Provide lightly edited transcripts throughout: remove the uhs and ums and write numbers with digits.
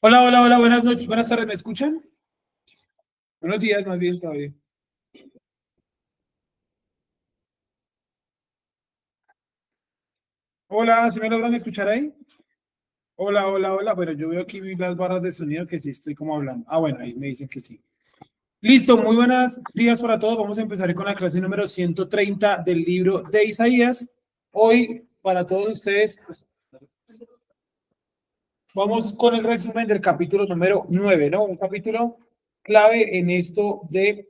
Hola, hola, hola, buenas noches, buenas tardes, ¿me escuchan? Buenos días, más bien todavía. Hola, ¿se me logran escuchar ahí? Hola, hola, hola. Bueno, yo veo aquí las barras de sonido que sí estoy como hablando. Ah, bueno, ahí me dicen que sí. Listo, muy buenos días para todos. Vamos a empezar con la clase número 130 del libro de Isaías. Hoy, para todos ustedes, pues, vamos con el resumen del capítulo número 9, ¿no? Un capítulo clave en esto de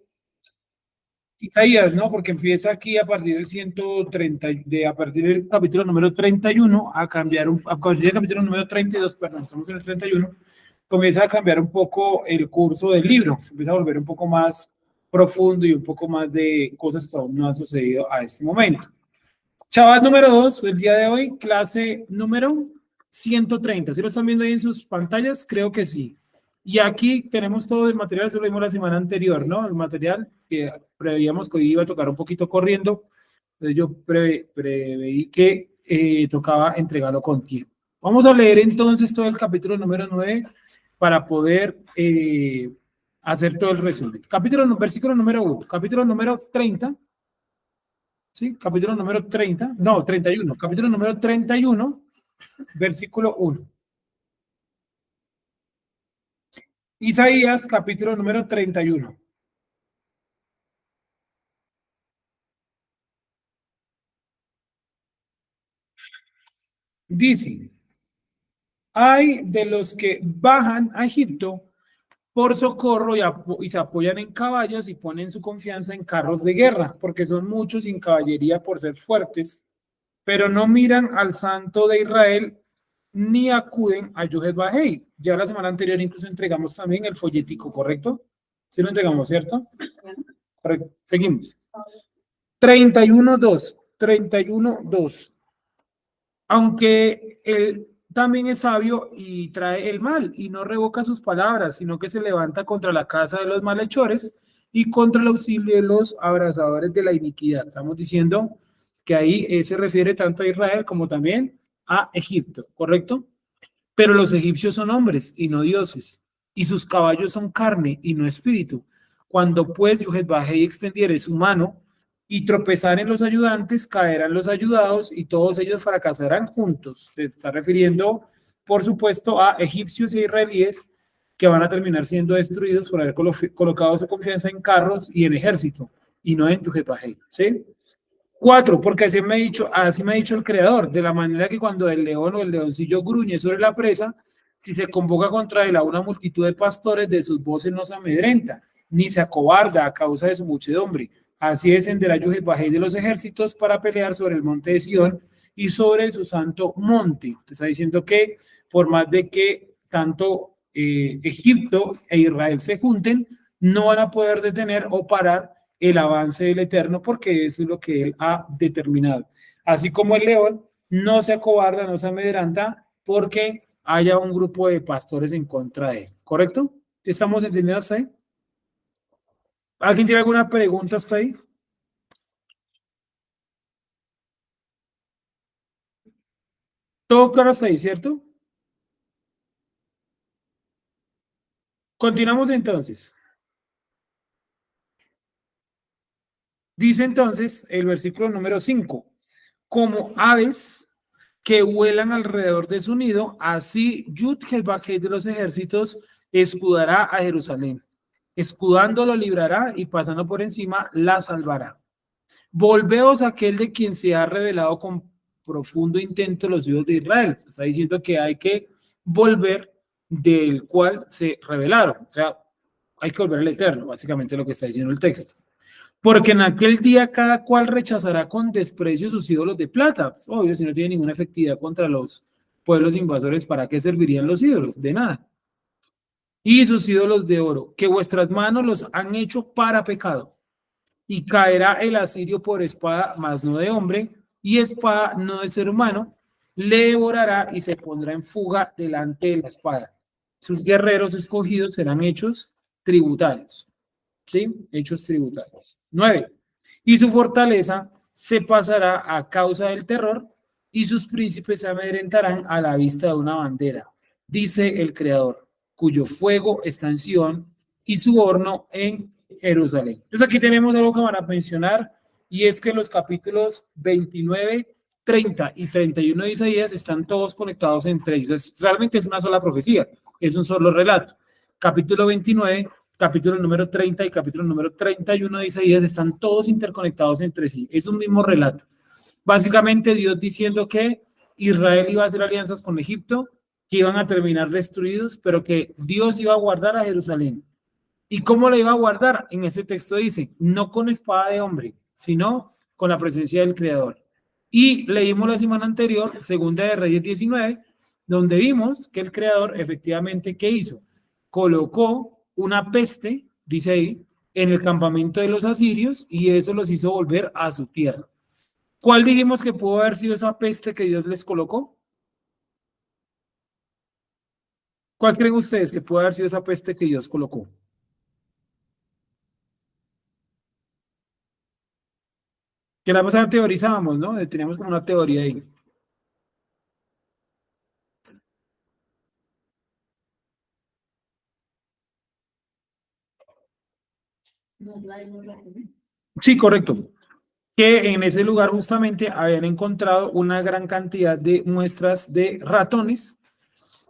Isaías, ¿no? Porque empieza aquí a partir del 130, a partir del capítulo número 31 a cambiar, a partir del capítulo número 32, perdón, estamos en el 31, comienza a cambiar un poco el curso del libro, se empieza a volver un poco más profundo y un poco más de cosas que aún no han sucedido a este momento. Chaval número 2, el día de hoy, clase número 130. ¿Sí lo están viendo ahí en sus pantallas? Creo que sí. Y aquí tenemos todo el material, eso lo vimos la semana anterior, ¿no? El material que preveíamos que hoy iba a tocar un poquito corriendo. Entonces yo preveí que tocaba entregarlo con tiempo. Vamos a leer entonces todo el capítulo número 9 para poder hacer todo el resumen. Versículo número 1, capítulo número 30. ¿Sí? Capítulo número 30, no, 31, capítulo número 31, versículo 1. Isaías, capítulo número 31. Dice, hay de los que bajan a Egipto por socorro y se apoyan en caballos y ponen su confianza en carros de guerra, porque son muchos sin caballería por ser fuertes, pero no miran al Santo de Israel ni acuden a Yohed Bajei. Ya la semana anterior incluso entregamos también el folletico, ¿correcto? Sí lo entregamos, ¿cierto? Correcto. Seguimos. 31.2. 31.2. Aunque él también es sabio y trae el mal y no revoca sus palabras, sino que se levanta contra la casa de los malhechores y contra el auxilio de los abrazadores de la iniquidad. Estamos diciendo que ahí se refiere tanto a Israel como también a Egipto, ¿correcto? Pero los egipcios son hombres y no dioses, y sus caballos son carne y no espíritu. Cuando pues Yohevahei extendiere su mano y tropezar en los ayudantes, caerán los ayudados y todos ellos fracasarán juntos. Se está refiriendo, por supuesto, a egipcios e israelíes que van a terminar siendo destruidos por haber colocado su confianza en carros y en ejército, y no en Yohevahei, ¿sí? Cuatro, porque así me ha dicho el creador, de la manera que cuando el león o el leoncillo gruñe sobre la presa, si se convoca contra él a una multitud de pastores, de sus voces no se amedrenta, ni se acobarda a causa de su muchedumbre. Así descenderá Bajé de los ejércitos para pelear sobre el monte de Sidón y sobre su santo monte. Te está diciendo que por más de que tanto Egipto e Israel se junten, no van a poder detener o parar el avance del Eterno, porque eso es lo que Él ha determinado. Así como el león no se acobarda, no se amedrenta, porque haya un grupo de pastores en contra de él. ¿Correcto? ¿Estamos entendiendo hasta ahí? ¿Alguien tiene alguna pregunta hasta ahí? Todo claro hasta ahí, ¿cierto? Continuamos entonces. Dice entonces el versículo número 5, como aves que vuelan alrededor de su nido, así Yud-Hel-Bajé de los ejércitos escudará a Jerusalén. Escudando lo librará y pasando por encima la salvará. Volveos a aquel de quien se ha revelado con profundo intento los hijos de Israel. Se está diciendo que hay que volver del cual se revelaron. O sea, hay que volver al Eterno, básicamente lo que está diciendo el texto. Porque en aquel día cada cual rechazará con desprecio sus ídolos de plata. Pues, obvio, si no tiene ninguna efectividad contra los pueblos invasores, ¿para qué servirían los ídolos? De nada. Y sus ídolos de oro, que vuestras manos los han hecho para pecado. Y caerá el asirio por espada, mas no de hombre, y espada no de ser humano, le devorará y se pondrá en fuga delante de la espada. Sus guerreros escogidos serán hechos tributarios. ¿Sí? Hechos tributarios. 9. Y su fortaleza se pasará a causa del terror y sus príncipes se amedrentarán a la vista de una bandera, dice el Creador. cuyo fuego está en Sion y su horno en Jerusalén. Entonces aquí tenemos algo que van a mencionar y es que los capítulos 29, 30 y 31 de Isaías están todos conectados entre ellos. Realmente es una sola profecía, es un solo relato. Capítulo 29, capítulo número 30 y capítulo número 31 de Isaías están todos interconectados entre sí. Es un mismo relato. Básicamente Dios diciendo que Israel iba a hacer alianzas con Egipto, que iban a terminar destruidos, pero que Dios iba a guardar a Jerusalén. ¿Y cómo le iba a guardar? En ese texto dice, no con espada de hombre, sino con la presencia del Creador. Y leímos la semana anterior, Segunda de Reyes 19, donde vimos que el Creador efectivamente, ¿qué hizo? Colocó una peste, dice ahí, en el campamento de los asirios y eso los hizo volver a su tierra. ¿Cuál dijimos que pudo haber sido esa peste que Dios les colocó? ¿Cuál creen ustedes que pudo haber sido esa peste que Dios colocó? Que la pasada teorizábamos, ¿no? Teníamos como una teoría ahí. Sí, correcto. Que en ese lugar justamente habían encontrado una gran cantidad de muestras de ratones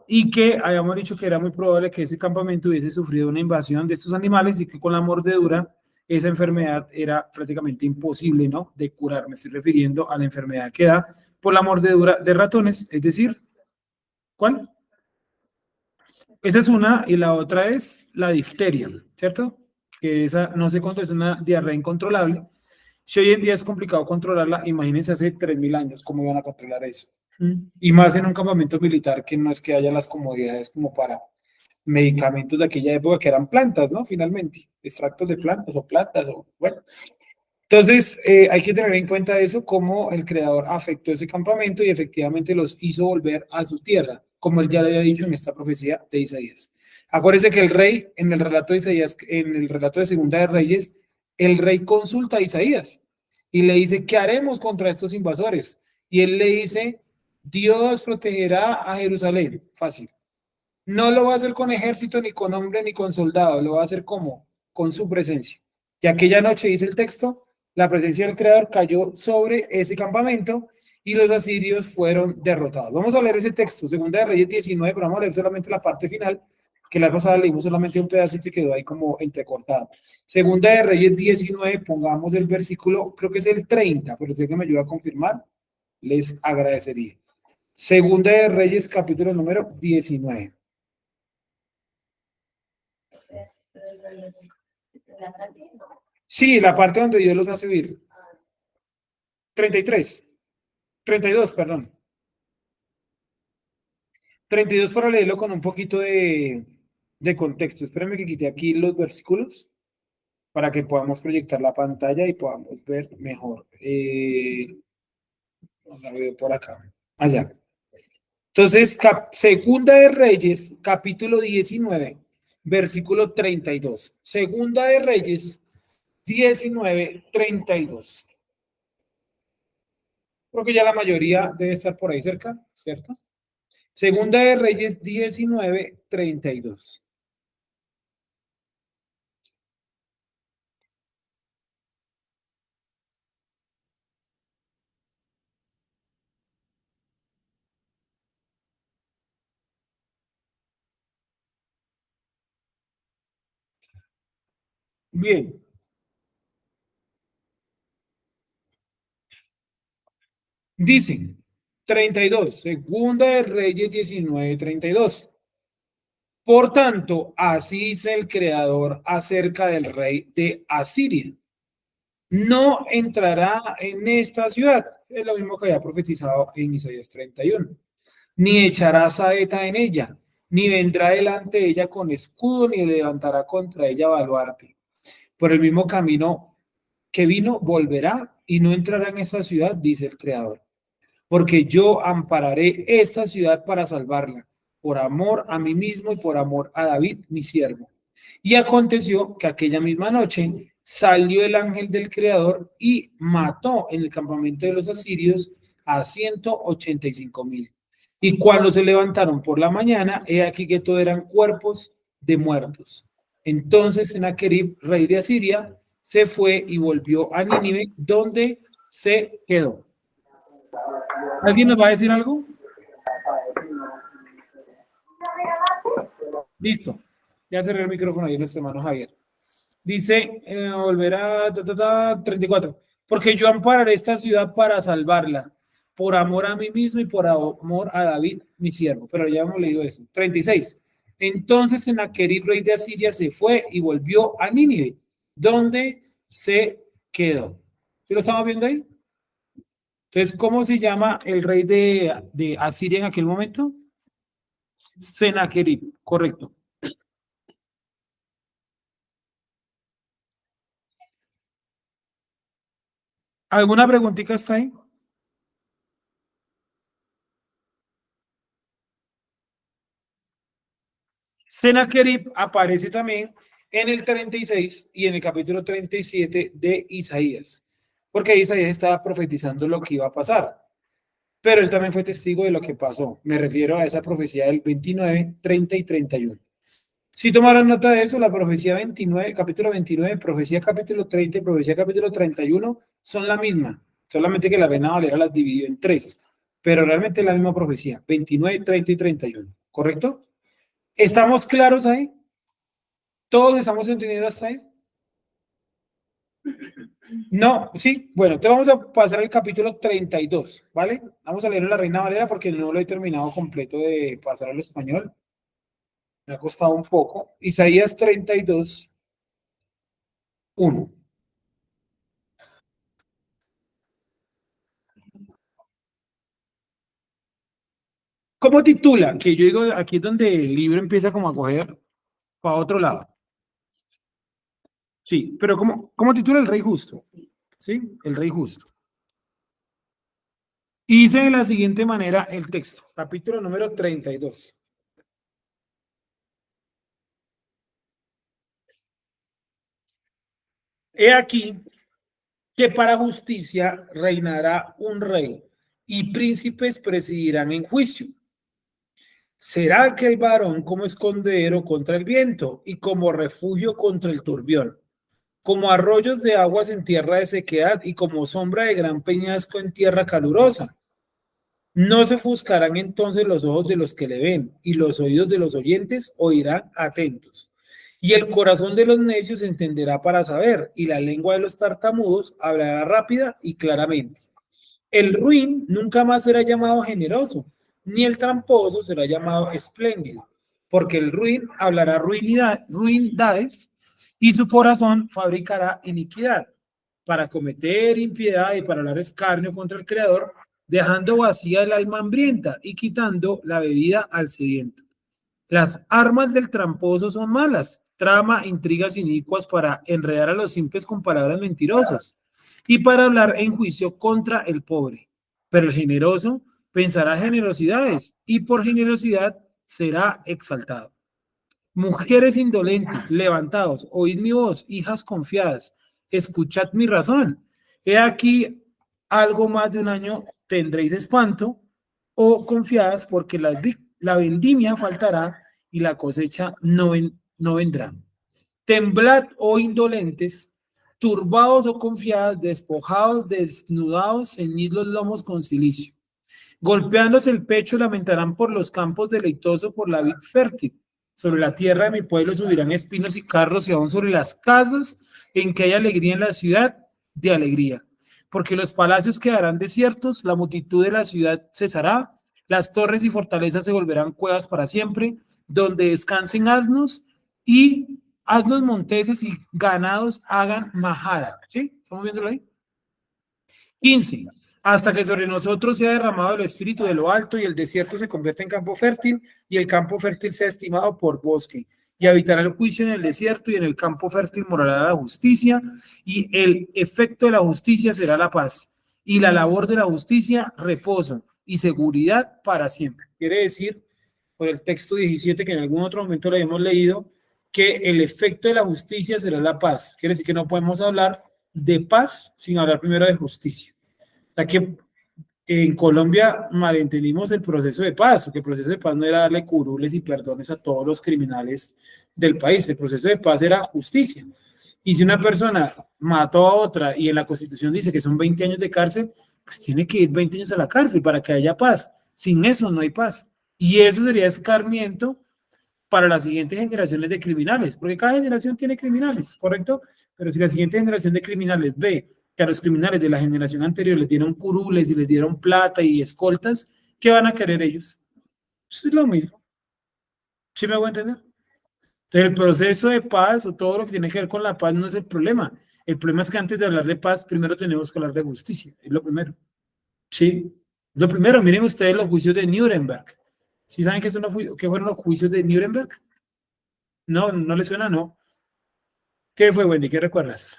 y que habíamos dicho que era muy probable que ese campamento hubiese sufrido una invasión de estos animales y que con la mordedura esa enfermedad era prácticamente imposible, ¿no? De curar. Me estoy refiriendo a la enfermedad que da por la mordedura de ratones, es decir, ¿cuál? Esa es una y la otra es la difteria, ¿cierto? Que esa, no sé cuánto es una diarrea incontrolable. Si hoy en día es complicado controlarla, imagínense hace 3.000 años cómo iban a controlar eso. Y más en un campamento militar que no es que haya las comodidades como para medicamentos de aquella época que eran plantas, ¿no? Finalmente, extractos de plantas o bueno. Entonces, hay que tener en cuenta eso, cómo el creador afectó ese campamento y efectivamente los hizo volver a su tierra, como él ya le había dicho en esta profecía de Isaías. Acuérdense que el rey, en el relato de Isaías, en el relato de Segunda de Reyes, el rey consulta a Isaías y le dice, ¿qué haremos contra estos invasores? Y él le dice, Dios protegerá a Jerusalén. Fácil. No lo va a hacer con ejército, ni con hombre, ni con soldado, lo va a hacer como con su presencia. Y aquella noche, dice el texto, la presencia del Creador cayó sobre ese campamento y los asirios fueron derrotados. Vamos a leer ese texto, Segunda de Reyes 19, pero vamos a leer solamente la parte final, que la pasada leímos solamente un pedacito y quedó ahí como entrecortado. Segunda de Reyes 19, pongamos el versículo, creo que es el 30, pero si alguien me ayuda a confirmar, les agradecería. Segunda de Reyes, capítulo número 19. Sí, la parte donde Dios los hace huir. 33, 32, perdón. 32 para leerlo con un poquito de contexto. Espérenme que quite aquí los versículos para que podamos proyectar la pantalla y podamos ver mejor. La veo por acá. Allá. Entonces, Segunda de Reyes, capítulo 19, versículo 32. Segunda de Reyes, 19, 32. Creo que ya la mayoría debe estar por ahí cerca, ¿cierto? Segunda de Reyes 19, 32. Bien, dicen 32, Segunda de Reyes 19, 32. Por tanto, así dice el Creador acerca del rey de Asiria. No entrará en esta ciudad. Es lo mismo que había profetizado en Isaías 31. Ni echará saeta en ella, ni vendrá delante de ella con escudo, ni levantará contra ella baluarte. Por el mismo camino que vino, volverá y no entrará en esta ciudad, dice el Creador. Porque yo ampararé esta ciudad para salvarla, por amor a mí mismo y por amor a David, mi siervo. Y aconteció que aquella misma noche salió el ángel del Creador y mató en el campamento de los asirios a 185.000. Y cuando se levantaron por la mañana, he aquí que todo eran cuerpos de muertos. Entonces Sennacherib, rey de Asiria, se fue y volvió a Nínive, donde se quedó. ¿Alguien nos va a decir algo? Listo. Ya cerré el micrófono ahí en nuestro hermano Javier. Dice, volverá, 34. Porque yo ampararé esta ciudad para salvarla, por amor a mí mismo y por amor a David, mi siervo. Pero ya hemos leído eso. 36. Entonces Sennacherib, rey de Asiria, se fue y volvió a Nínive, donde se quedó. ¿Sí lo estamos viendo ahí? Entonces, ¿cómo se llama el rey de Asiria en aquel momento? Sennacherib, correcto. ¿Alguna preguntita está ahí? Sennacherib aparece también en el 36 y en el capítulo 37 de Isaías, porque Isaías estaba profetizando lo que iba a pasar, pero él también fue testigo de lo que pasó. Me refiero a esa profecía del 29, 30 y 31. Si tomaron nota de eso, la profecía 29, capítulo 29, profecía capítulo 30 y profecía capítulo 31 son la misma, solamente que la Reina Valera las dividió en tres, pero realmente es la misma profecía, 29, 30 y 31, ¿correcto? ¿Estamos claros ahí? ¿Todos estamos entendiendo hasta ahí? No, sí. Bueno, te vamos a pasar al capítulo 32, ¿vale? Vamos a leer en la Reina Valera porque no lo he terminado completo de pasar al español. Me ha costado un poco. Isaías 32, 1. ¿Cómo titula? Que yo digo, aquí es donde el libro empieza como a coger para otro lado. Sí, pero ¿cómo titula el rey justo? ¿Sí? El rey justo. Y dice de la siguiente manera el texto, capítulo número 32. He aquí que para justicia reinará un rey y príncipes presidirán en juicio. Será aquel varón como escondedero contra el viento y como refugio contra el turbión, como arroyos de aguas en tierra de sequedad y como sombra de gran peñasco en tierra calurosa. No se ofuscarán entonces los ojos de los que le ven, y los oídos de los oyentes oirán atentos. Y el corazón de los necios entenderá para saber, y la lengua de los tartamudos hablará rápida y claramente. El ruin nunca más será llamado generoso, ni el tramposo será llamado espléndido, porque el ruin hablará ruindades, y su corazón fabricará iniquidad para cometer impiedad y para hablar escarnio contra el Creador, dejando vacía el alma hambrienta y quitando la bebida al sediento. Las armas del tramposo son malas, trama intrigas inicuas para enredar a los simples con palabras mentirosas y para hablar en juicio contra el pobre. Pero el generoso pensará generosidades y por generosidad será exaltado. Mujeres indolentes, levantaos, oíd mi voz, hijas confiadas, escuchad mi razón. He aquí, algo más de un año tendréis espanto, o confiadas, porque la vendimia faltará y la cosecha no vendrá. Temblad, oh indolentes, turbados o confiadas, despojados, desnudados, ceñid los lomos con cilicio. Golpeándose el pecho, lamentarán por los campos deleitosos, por la vid fértil. Sobre la tierra de mi pueblo subirán espinos y carros, y aún sobre las casas en que hay alegría en la ciudad, de alegría. Porque los palacios quedarán desiertos, la multitud de la ciudad cesará, las torres y fortalezas se volverán cuevas para siempre, donde descansen asnos y asnos monteses y ganados hagan majada. ¿Sí? ¿Estamos viéndolo ahí? 15. Hasta que sobre nosotros sea derramado el espíritu de lo alto y el desierto se convierta en campo fértil y el campo fértil sea estimado por bosque. Y habitará el juicio en el desierto y en el campo fértil morará la justicia y el efecto de la justicia será la paz y la labor de la justicia reposo y seguridad para siempre. Quiere decir, por el texto 17 que en algún otro momento lo hemos leído, que el efecto de la justicia será la paz. Quiere decir que no podemos hablar de paz sin hablar primero de justicia. O sea que en Colombia malentendimos el proceso de paz, porque el proceso de paz no era darle curules y perdones a todos los criminales del país, el proceso de paz era justicia. Y si una persona mató a otra y en la Constitución dice que son 20 años de cárcel, pues tiene que ir 20 años a la cárcel para que haya paz. Sin eso no hay paz. Y eso sería escarmiento para las siguientes generaciones de criminales, porque cada generación tiene criminales, ¿correcto? Pero si la siguiente generación de criminales ve que a los criminales de la generación anterior les dieron curules y les dieron plata y escoltas, ¿qué van a querer ellos? Eso es lo mismo. ¿Sí me hago entender? Entonces, el proceso de paz o todo lo que tiene que ver con la paz no es el problema. El problema es que antes de hablar de paz, primero tenemos que hablar de justicia. Es lo primero. Sí. Lo primero, miren ustedes los juicios de Nuremberg. ¿Sí saben qué fueron los juicios de Nuremberg? No, no les suena, no. ¿Qué fue, Wendy? ¿Qué recuerdas?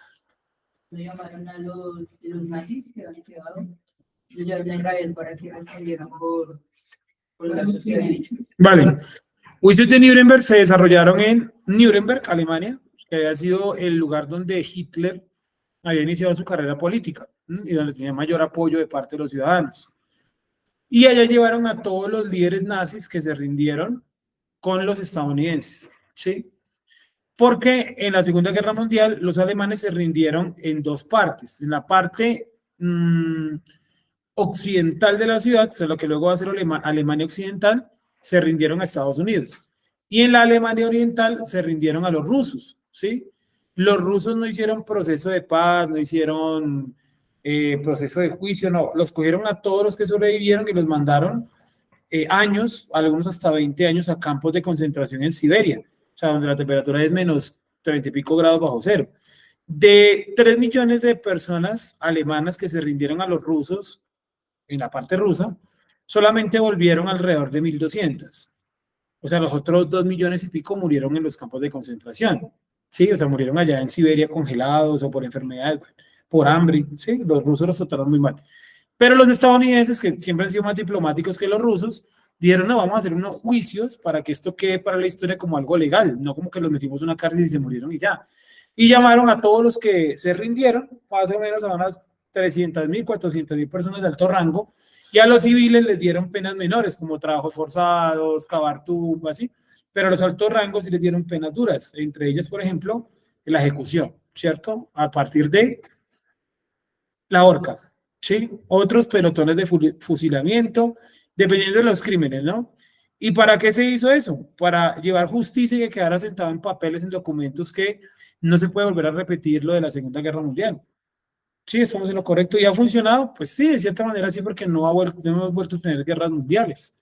Lo llamaron a los nazis que habían quedado. Yo ya me grabé para que respondieran por los actos que habían hecho. Vale. Juicios de Nuremberg se desarrollaron en Nuremberg, Alemania, que había sido el lugar donde Hitler había iniciado su carrera política y donde tenía mayor apoyo de parte de los ciudadanos. Y allá llevaron a todos los líderes nazis que se rindieron con los estadounidenses, ¿sí? Porque en la Segunda Guerra Mundial los alemanes se rindieron en dos partes. En la parte occidental de la ciudad, o sea, lo que luego va a ser Alemania Occidental, se rindieron a Estados Unidos. Y en la Alemania Oriental se rindieron a los rusos, ¿sí? Los rusos no hicieron proceso de paz, no hicieron proceso de juicio, no. Los cogieron a todos los que sobrevivieron y los mandaron años, algunos hasta 20 años, a campos de concentración en Siberia, o sea, donde la temperatura es menos 30 y pico grados bajo cero. De 3 millones de personas alemanas que se rindieron a los rusos en la parte rusa, solamente volvieron alrededor de 1.200. O sea, los otros 2 millones y pico murieron en los campos de concentración. Sí, o sea, murieron allá en Siberia congelados o por enfermedades, por hambre. Sí, los rusos los trataron muy mal. Pero los estadounidenses, que siempre han sido más diplomáticos que los rusos, dijeron, no, vamos a hacer unos juicios para que esto quede para la historia como algo legal, no como que los metimos en una cárcel y se murieron y ya. Y llamaron a todos los que se rindieron, más o menos a unas 300.000, 400.000 personas de alto rango, y a los civiles les dieron penas menores, como trabajos forzados, cavar tumbas, así, pero a los altos rangos sí les dieron penas duras, entre ellas, por ejemplo, la ejecución, ¿cierto? A partir de la horca, ¿sí? Otros pelotones de fusilamiento, dependiendo de los crímenes, ¿no? ¿Y para qué se hizo eso? Para llevar justicia y que quedara sentado en papeles, en documentos que no se puede volver a repetir lo de la Segunda Guerra Mundial. Sí, estamos en lo correcto. ¿Y ha funcionado? Pues sí, de cierta manera sí, porque no hemos vuelto a tener guerras mundiales.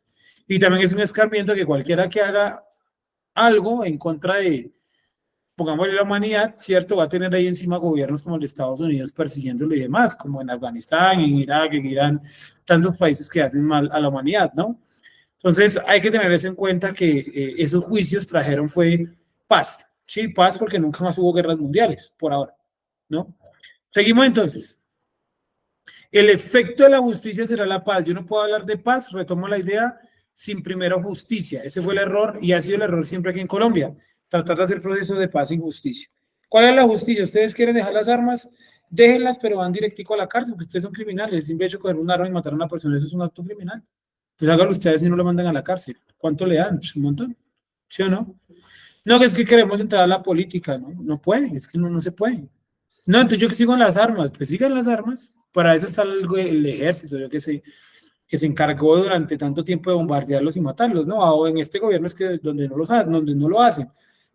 Y también es un escarmiento que cualquiera que haga algo en contra de, pongámosle, la humanidad, ¿cierto? Va a tener ahí encima gobiernos como el de Estados Unidos persiguiéndolo y demás, como en Afganistán, en Irak, en Irán, tantos países que hacen mal a la humanidad, ¿no? Entonces hay que tener eso en cuenta que esos juicios trajeron fue paz, ¿sí? Paz porque nunca más hubo guerras mundiales, por ahora, ¿no? Seguimos entonces. El efecto de la justicia será la paz. Yo no puedo hablar de paz, retomo la idea, sin primero justicia. Ese fue el error y ha sido el error siempre aquí en Colombia. Tratar de hacer procesos de paz sin justicia. ¿Cuál es la justicia? Ustedes quieren dejar las armas, déjenlas, pero van directico a la cárcel, porque ustedes son criminales. El simple hecho de coger un arma y matar a una persona, eso es un acto criminal. Pues háganlo ustedes y no lo mandan a la cárcel. ¿Cuánto le dan? Pues un montón. ¿Sí o no? No, que es que queremos entrar a la política, ¿no? No puede, es que no se puede. No, entonces yo que sigo en las armas, pues sigan las armas. Para eso está el ejército, yo que se encargó durante tanto tiempo de bombardearlos y matarlos, ¿no? O en este gobierno es que donde no lo hacen.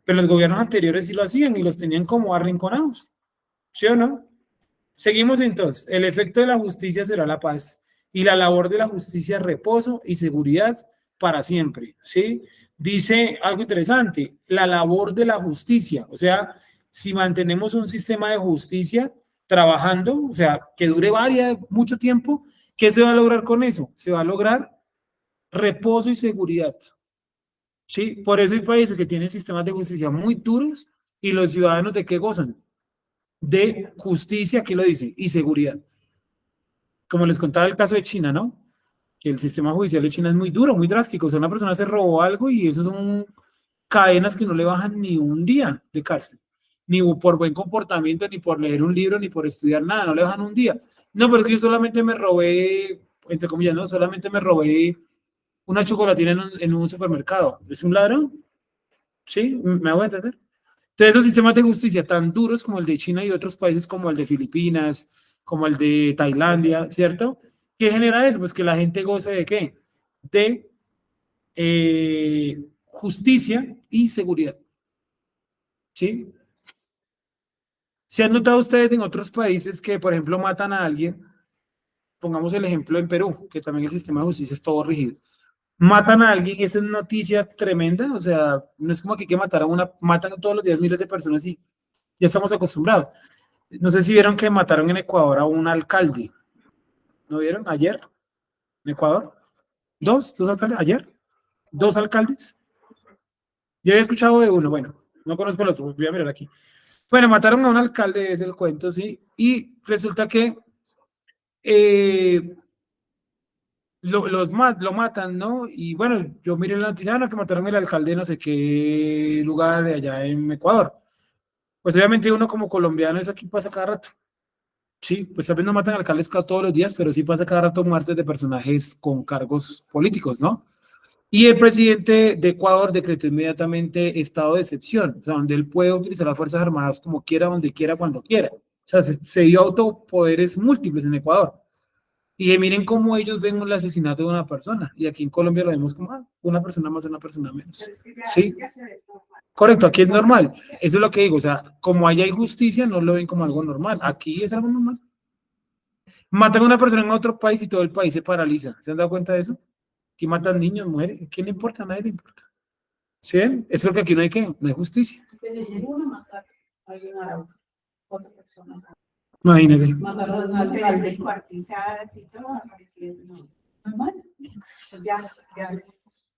Pero los gobiernos anteriores sí lo hacían y los tenían como arrinconados. ¿Sí o no? Seguimos entonces. El efecto de la justicia será la paz y la labor de la justicia reposo y seguridad para siempre. ¿Sí? Dice algo interesante, la labor de la justicia, o sea, si mantenemos un sistema de justicia trabajando, o sea, que dure mucho tiempo, ¿qué se va a lograr con eso? Se va a lograr reposo y seguridad. ¿Sí? Por eso hay países que tienen sistemas de justicia muy duros y los ciudadanos de qué gozan? De justicia, aquí lo dice, y seguridad. Como les contaba el caso de China, ¿no? Que el sistema judicial de China es muy duro, muy drástico. O sea, una persona se robó algo y eso son cadenas que no le bajan ni un día de cárcel. Ni por buen comportamiento, ni por leer un libro, ni por estudiar nada, no le bajan un día. No, pero es que yo solamente me robé entre comillas, ¿no? Solamente me robé una chocolatina en un supermercado. ¿Es un ladrón? ¿Sí? ¿Me hago entender? Entonces, los sistemas de justicia tan duros como el de China y otros países como el de Filipinas, como el de Tailandia, ¿cierto? ¿Qué genera eso? Pues que la gente goce de qué? De justicia y seguridad. ¿Sí? ¿Se han notado ustedes en otros países que, por ejemplo, matan a alguien? Pongamos el ejemplo en Perú, que también el sistema de justicia es todo rígido. Matan a alguien, esa es noticia tremenda, o sea, no es como que matar a una, matan todos los días miles de personas y ya estamos acostumbrados. No sé si vieron que mataron en Ecuador a un alcalde, ¿no vieron? Ayer, en Ecuador, dos alcaldes, ayer, dos alcaldes. Yo había escuchado de uno, bueno, no conozco el otro, voy a mirar aquí. Bueno, mataron a un alcalde, es el cuento, sí, y resulta que eh, lo matan, ¿no? Y bueno, yo miré la noticia, no, que mataron al alcalde de no sé qué lugar de allá en Ecuador. Pues obviamente uno como colombiano, eso aquí pasa cada rato. Sí, pues tal vez no matan alcaldes todos los días, pero sí pasa cada rato muertes de personajes con cargos políticos, ¿no? Y el presidente de Ecuador decretó inmediatamente estado de excepción, o sea, donde él puede utilizar las Fuerzas Armadas como quiera, donde quiera, cuando quiera. O sea, se dio autopoderes múltiples en Ecuador. Y miren cómo ellos ven el asesinato de una persona. Y aquí en Colombia lo vemos como una persona más, una persona menos. Sí, correcto, aquí es normal. Eso es lo que digo. O sea, como allá hay justicia, no lo ven como algo normal. Aquí es algo normal. Matan a una persona en otro país y todo el país se paraliza. ¿Se han dado cuenta de eso? Aquí matan niños, mujeres. ¿A quién le importa? A nadie le importa. ¿Sí ven? Es lo que aquí no hay que, no hay justicia. Imagínate. Descuartizadas y todo, apareciendo. Normal. Ya.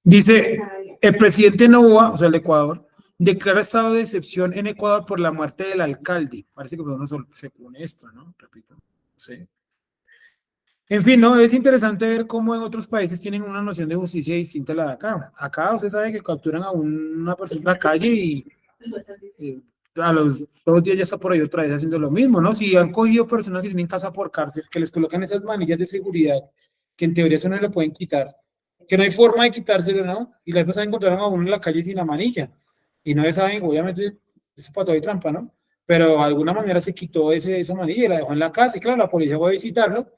Dice, el presidente Noboa, o sea, el de Ecuador, declara estado de excepción en Ecuador por la muerte del alcalde. Parece que uno se pone esto, ¿no? Repito. Sí. En fin, no, es interesante ver cómo en otros países tienen una noción de justicia distinta a la de acá. Acá usted sabe que capturan a una persona en la calle y a los 2 días ya está por ahí otra vez haciendo lo mismo, ¿no? Si han cogido personas que tienen casa por cárcel, que les colocan esas manillas de seguridad, que en teoría eso no le pueden quitar, que no hay forma de quitárselo, ¿no? Y las personas encontraron a uno en la calle sin la manilla. Y no saben, obviamente, eso para todo hay trampa, ¿no? Pero de alguna manera se quitó esa manilla y la dejó en la casa. Y claro, la policía fue a visitarlo,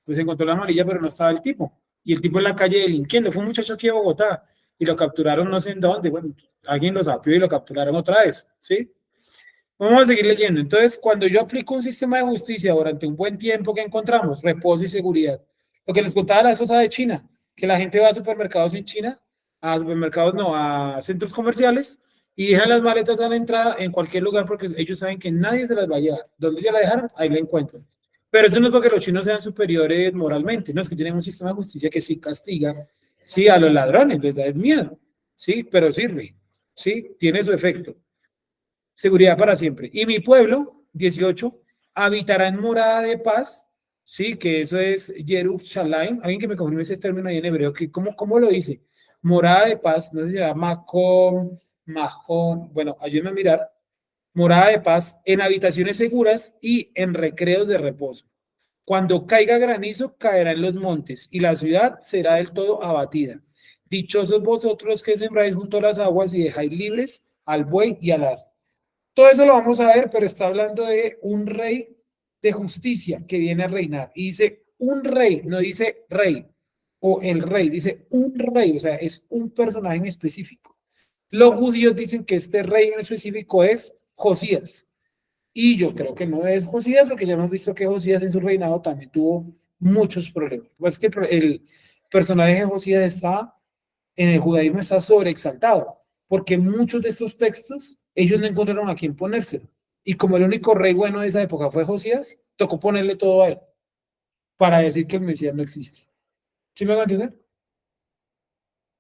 pues encontró la amarilla, pero no estaba el tipo. Y el tipo en la calle delinquiendo. Fue un muchacho aquí de Bogotá y lo capturaron no sé en dónde. Bueno, alguien lo sapió y lo capturaron otra vez, ¿sí? Vamos a seguir leyendo. Entonces, cuando yo aplico un sistema de justicia durante un buen tiempo, que encontramos? Reposo y seguridad. Lo que les contaba la esposa de China, que la gente va a supermercados en China, a supermercados no, a centros comerciales, y dejan las maletas a la entrada en cualquier lugar porque ellos saben que nadie se las va a llevar. Donde ya la dejaron, ahí la encuentran. Pero eso no es porque los chinos sean superiores moralmente, no es que tienen un sistema de justicia que sí castiga, sí, a los ladrones, les da miedo, sí, pero sirve, sí, tiene su efecto. Seguridad para siempre. Y mi pueblo, 18, habitará en morada de paz, sí, que eso es Jerusalén. Alguien que me confirme ese término ahí en hebreo, que ¿cómo lo dice? Morada de paz, no sé si se llama Macón, Majón, bueno, ayúdenme a mirar. Morada de paz en habitaciones seguras y en recreos de reposo. Cuando caiga granizo, caerá en los montes y la ciudad será del todo abatida. Dichosos vosotros que sembráis junto a las aguas y dejáis libres al buey y al asno. Todo eso lo vamos a ver, pero está hablando de un rey de justicia que viene a reinar. Y dice un rey, no dice rey o el rey, dice un rey, o sea, es un personaje en específico. Los judíos dicen que este rey en específico es Josías. Y yo creo que no es Josías, porque ya hemos visto que Josías en su reinado también tuvo muchos problemas. Pues que el personaje de Josías está, en el judaísmo está sobreexaltado, porque muchos de estos textos ellos no encontraron a quién ponérselo. Y como el único rey bueno de esa época fue Josías, tocó ponerle todo a él para decir que el Mesías no existe. ¿Sí me van a entender?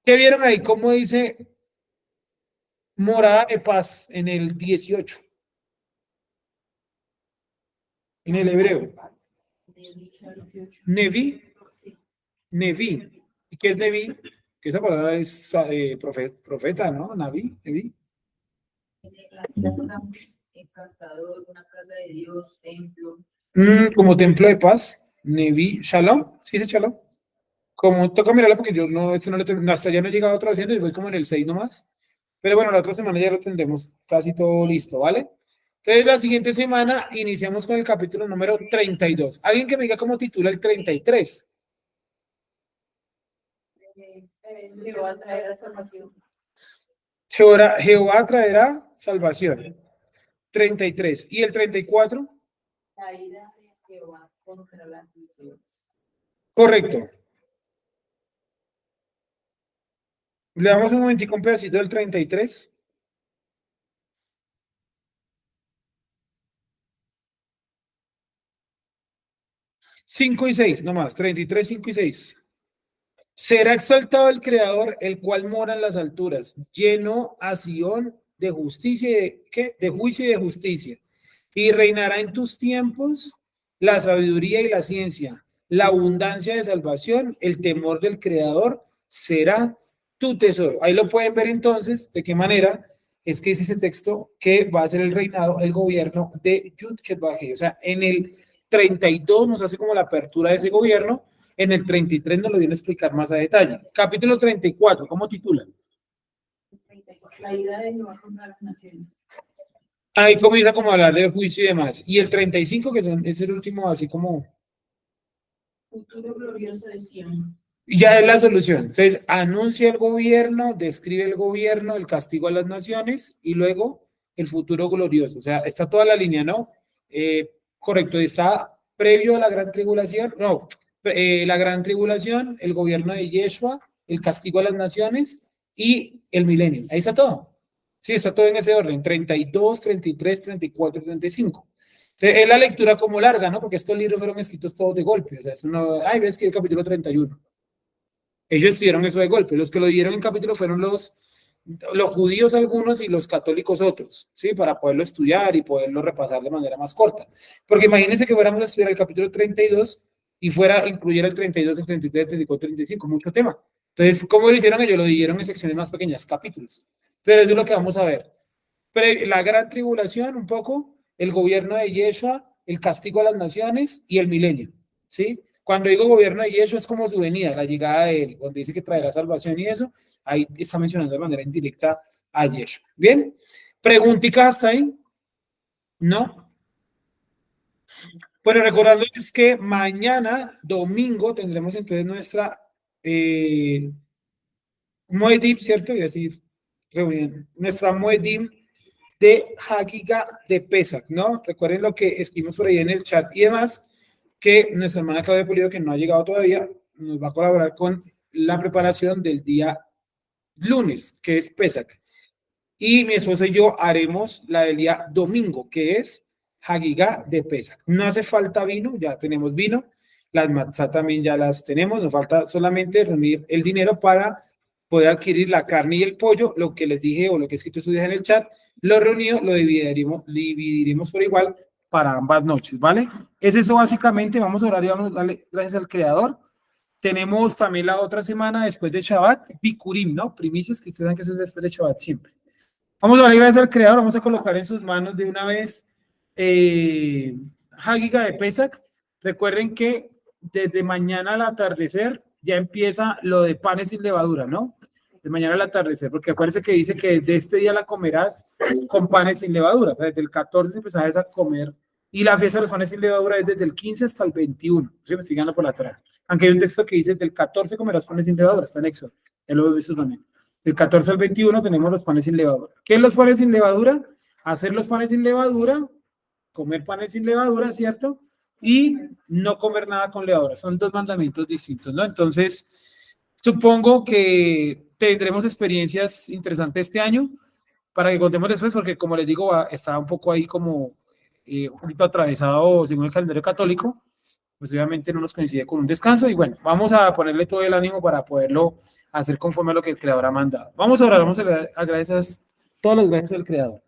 ¿Qué vieron ahí? ¿Cómo dice morada de paz en el 18? En el hebreo. Neví. Neví. ¿Y qué es Neví? Que esa palabra es profeta, ¿no? Naví, Neví. Encantador, una casa de Dios, templo. Como templo de paz. Neví. Shalom. ¿Sí dice Shalom? Como toca mirarlo porque yo no, este no lo tengo, hasta ya no he llegado traduciendo y voy como en el 6 nomás. Pero bueno, la otra semana ya lo tendremos casi todo listo, ¿vale? Entonces, la siguiente semana iniciamos con el capítulo número 32. Alguien que me diga cómo titula el 33. Jehová traerá salvación. Jehová traerá salvación. 33. ¿Y el 34? La ira de Jehová contra las naciones. Correcto. Le damos un momentico un pedacito del 33. 5 y 6, nomás. 33, 5 y 6. Será exaltado el Creador, el cual mora en las alturas, lleno a Sión de justicia y ¿qué? De juicio y de justicia. Y reinará en tus tiempos la sabiduría y la ciencia, la abundancia de salvación, el temor del Creador será tu tesoro. Ahí lo pueden ver entonces de qué manera es que es ese texto que va a ser el reinado, el gobierno de Yud-Heh-Vah-Heh. O sea, en el 32 nos hace como la apertura de ese gobierno. En el 33 nos lo viene a explicar más a detalle. Capítulo 34, ¿cómo titula? La ira de Jehová contra las naciones. Ahí comienza como a hablar del juicio y demás. Y el 35, que es el último, así como, Futuro glorioso de Sión. ya es la solución. Entonces, anuncia el gobierno, describe el gobierno, el castigo a las naciones y luego el futuro glorioso. O sea, está toda la línea, ¿no? Correcto, está previo a la gran tribulación, no, la gran tribulación, el gobierno de Yeshua, el castigo a las naciones y el milenio. Ahí está todo. Sí, está todo en ese orden, 32, 33, 34, 35. Entonces, es la lectura como larga, ¿no? Porque estos libros fueron escritos todos de golpe. O sea, es uno, ay, ves que el capítulo 31. Ellos escribieron eso de golpe. Los que lo dieron en capítulo fueron los judíos algunos y los católicos otros, ¿sí? Para poderlo estudiar y poderlo repasar de manera más corta. Porque imagínense que fuéramos a estudiar el capítulo 32 y incluyera el 32, el 33, el 34, el 35, mucho tema. Entonces, ¿cómo lo hicieron? Ellos lo dividieron en secciones más pequeñas, capítulos. Pero eso es lo que vamos a ver. La gran tribulación, un poco, el gobierno de Yeshua, el castigo a las naciones y el milenio, ¿sí? Cuando digo gobierno de Yeshua es como su venida, la llegada de él, donde dice que traerá salvación y eso, ahí está mencionando de manera indirecta a Yeshua. ¿Bien? ¿Preguntitas hasta ahí? ¿No? Bueno, recordándoles que mañana, domingo, tendremos entonces nuestra Moedim, ¿cierto? Voy a decir, reunión, nuestra Moedim de Hagiga de Pesach, ¿no? Recuerden lo que escribimos por ahí en el chat y demás, que nuestra hermana Claudia Pulido, que no ha llegado todavía, nos va a colaborar con la preparación del día lunes, que es Pesach. Y mi esposa y yo haremos la del día domingo, que es Hagiga de Pesach. No hace falta vino, ya tenemos vino, las matzah también ya las tenemos, nos falta solamente reunir el dinero para poder adquirir la carne y el pollo, lo que les dije o lo que he escrito en el chat, lo reunido lo dividiremos por igual para ambas noches, ¿vale? Es eso básicamente, vamos a orar y vamos a darle gracias al Creador. Tenemos también la otra semana después de Shabbat, Bikurim, ¿no? Primicias que ustedes saben que eso es después de Shabbat siempre. Vamos a darle gracias al Creador, vamos a colocar en sus manos de una vez Hagiga de Pesach. Recuerden que desde mañana al atardecer ya empieza lo de panes sin levadura, ¿no? De mañana al atardecer, porque acuérdense que dice que de este día la comerás con panes sin levadura. O sea, desde el 14 empezás a comer. Y la fiesta de los panes sin levadura es desde el 15 hasta el 21. ¿Sí? Me sigan por atrás. Aunque hay un texto que dice del 14 comerás panes sin levadura, está en Éxodo. Ya lo he visto también. Del 14 al 21 tenemos los panes sin levadura. ¿Qué es los panes sin levadura? Hacer los panes sin levadura, comer panes sin levadura, ¿cierto? Y no comer nada con levadura. Son dos mandamientos distintos, ¿no? Entonces, supongo que tendremos experiencias interesantes este año para que contemos después, porque como les digo, está un poco ahí como un poquito atravesado según el calendario católico, pues obviamente no nos coincide con un descanso y bueno, vamos a ponerle todo el ánimo para poderlo hacer conforme a lo que el Creador ha mandado. Vamos a orar, vamos a agradecer todas las gracias del Creador.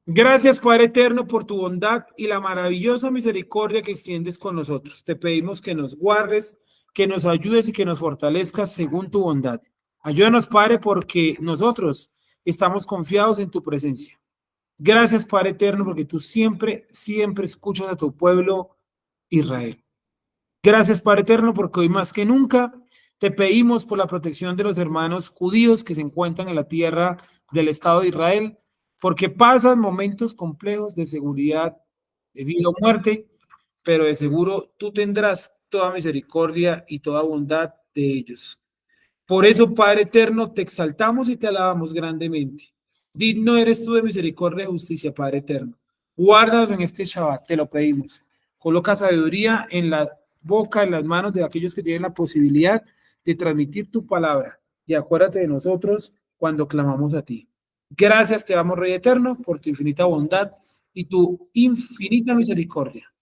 Gracias, Padre Eterno, por tu bondad y la maravillosa misericordia que extiendes con nosotros. Te pedimos que nos guardes, que nos ayudes y que nos fortalezcas según tu bondad. Ayúdanos, Padre, porque nosotros estamos confiados en tu presencia. Gracias, Padre eterno, porque tú siempre, siempre escuchas a tu pueblo Israel. Gracias, Padre eterno, porque hoy más que nunca te pedimos por la protección de los hermanos judíos que se encuentran en la tierra del Estado de Israel, porque pasan momentos complejos de seguridad, de vida o muerte, pero de seguro tú tendrás toda misericordia y toda bondad de ellos. Por eso, Padre eterno, te exaltamos y te alabamos grandemente. Digno eres tú de misericordia y justicia, Padre eterno. Guárdanos en este Shabbat, te lo pedimos. Coloca sabiduría en la boca, en las manos de aquellos que tienen la posibilidad de transmitir tu palabra. Y acuérdate de nosotros cuando clamamos a ti. Gracias te damos, Rey eterno, por tu infinita bondad y tu infinita misericordia.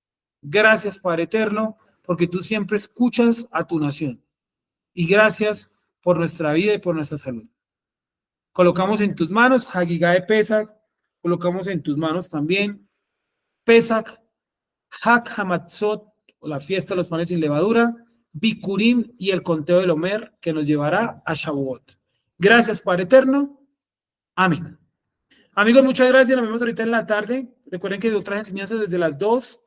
Gracias, Padre eterno, porque tú siempre escuchas a tu nación. Y gracias por nuestra vida y por nuestra salud. Colocamos en tus manos Hagigá de Pesach, colocamos en tus manos también Pesach, Hag Hamatzot, o la fiesta de los panes sin levadura, Bikurim y el conteo del Omer que nos llevará a Shavuot. Gracias, Padre eterno. Amén. Amigos, muchas gracias. Nos vemos ahorita en la tarde. Recuerden que hay otras enseñanzas desde las 2,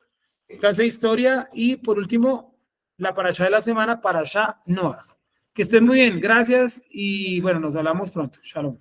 clase de historia y por último, la parashá de la semana, parashá Noach. Que estén muy bien, gracias y bueno, nos hablamos pronto. Shalom.